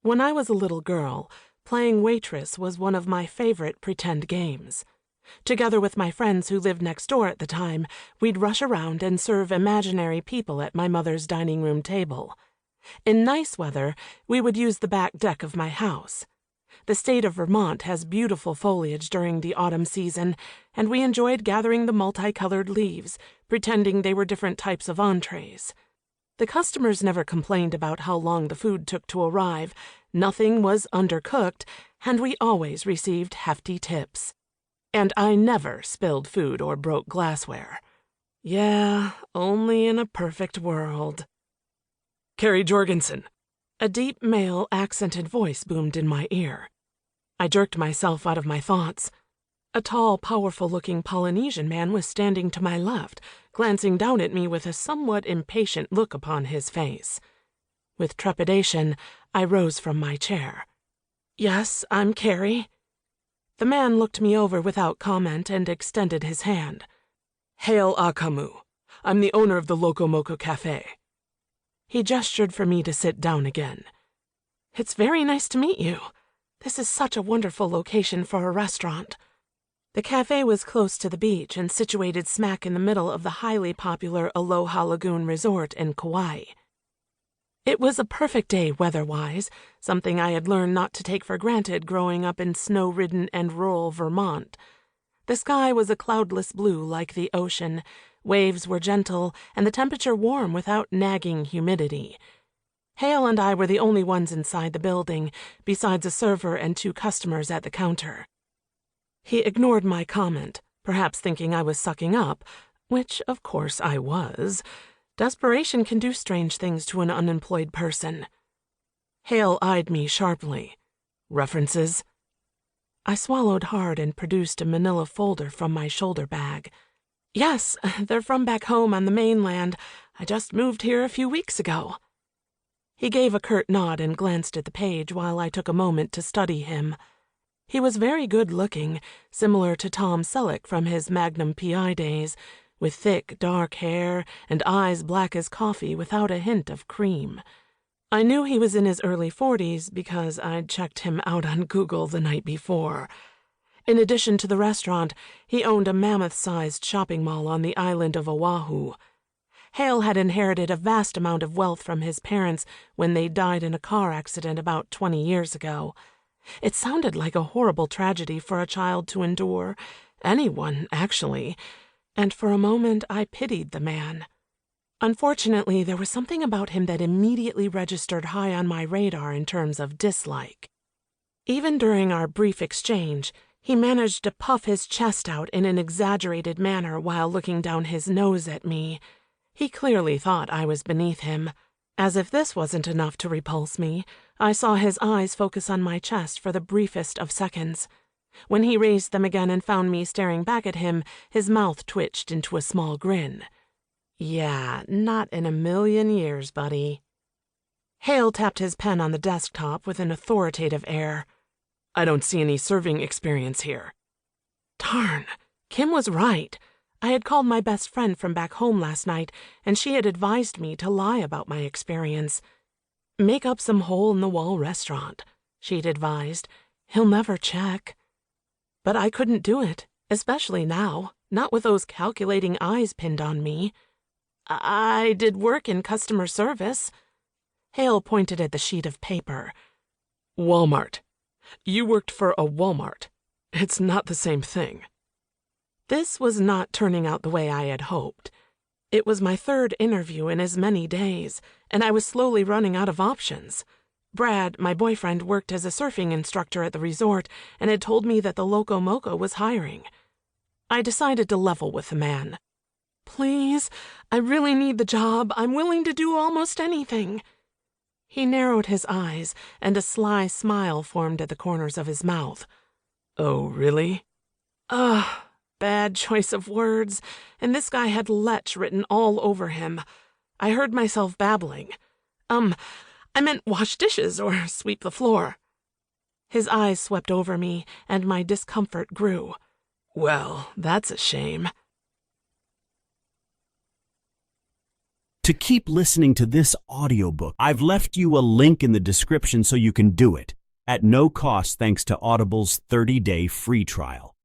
When I was a little girl, playing waitress was one of my favorite pretend games. Together with my friends who lived next door at the time, we'd rush around and serve imaginary people at my mother's dining room table. In nice weather, we would use the back deck of my house. The state of Vermont has beautiful foliage during the autumn season, and we enjoyed gathering the multicolored leaves, pretending they were different types of entrees. The customers never complained about how long the food took to arrive, nothing was undercooked, and we always received hefty tips. And I never spilled food or broke glassware. Yeah, only in a perfect world. "Carrie Jorgensen." A deep male accented voice boomed in my ear. I jerked myself out of my thoughts. A tall, powerful-looking Polynesian man was standing to my left, glancing down at me with a somewhat impatient look upon his face. With trepidation, I rose from my chair. "Yes, I'm Carrie." The man looked me over without comment and extended his hand. "Hail Akamu. I'm the owner of the Loco Moco Cafe." He gestured for me to sit down again. "It's very nice to meet you. This is such a wonderful location for a restaurant." The cafe was close to the beach and situated smack in the middle of the highly popular Aloha Lagoon Resort in Kauai. It was a perfect day weather-wise, something I had learned not to take for granted growing up in snow-ridden and rural Vermont. The sky was a cloudless blue like the ocean, waves were gentle, and the temperature warm without nagging humidity. Hale and I were the only ones inside the building, besides a server and 2 customers at the counter. He ignored my comment, perhaps thinking I was sucking up, which of course I was. Desperation can do strange things to an unemployed person. Hale eyed me sharply. "References?" I swallowed hard and produced a manila folder from my shoulder bag. "Yes, they're from back home on the mainland. I just moved here a few weeks ago." He gave a curt nod and glanced at the page while I took a moment to study him. He was very good-looking, similar to Tom Selleck from his Magnum P.I. days, with thick, dark hair and eyes black as coffee without a hint of cream. I knew he was in his early 40s because I'd checked him out on Google the night before. In addition to the restaurant, he owned a mammoth-sized shopping mall on the island of Oahu. Hale had inherited a vast amount of wealth from his parents when they died in a car accident about 20 years ago. It sounded like a horrible tragedy for a child to endure, anyone, actually, and for a moment I pitied the man. Unfortunately, there was something about him that immediately registered high on my radar in terms of dislike. Even during our brief exchange, he managed to puff his chest out in an exaggerated manner while looking down his nose at me. He clearly thought I was beneath him. As if this wasn't enough to repulse me, I saw his eyes focus on my chest for the briefest of seconds. When he raised them again and found me staring back at him, his mouth twitched into a small grin. "Yeah, not in a million years, buddy." Hale tapped his pen on the desktop with an authoritative air. "I don't see any serving experience here." Darn, Kim was right. I had called my best friend from back home last night, and she had advised me to lie about my experience. "Make up some hole-in-the-wall restaurant," she'd advised. "He'll never check." But I couldn't do it, especially now, not with those calculating eyes pinned on me. "I did work in customer service." Hale pointed at the sheet of paper. "Walmart. You worked for a Walmart. It's not the same thing." This was not turning out the way I had hoped. It was my 3rd interview in as many days, and I was slowly running out of options. Brad, my boyfriend, worked as a surfing instructor at the resort and had told me that the Loco Moco was hiring. I decided to level with the man. "Please, I really need the job. I'm willing to do almost anything." He narrowed his eyes, and a sly smile formed at the corners of his mouth. "Oh, really?" Ugh. Bad choice of words, and this guy had lech written all over him. I heard myself babbling. I meant wash dishes or sweep the floor." His eyes swept over me, and my discomfort grew. "Well, that's a shame." To keep listening to this audiobook, I've left you a link in the description so you can do it, at no cost thanks to Audible's 30-day free trial.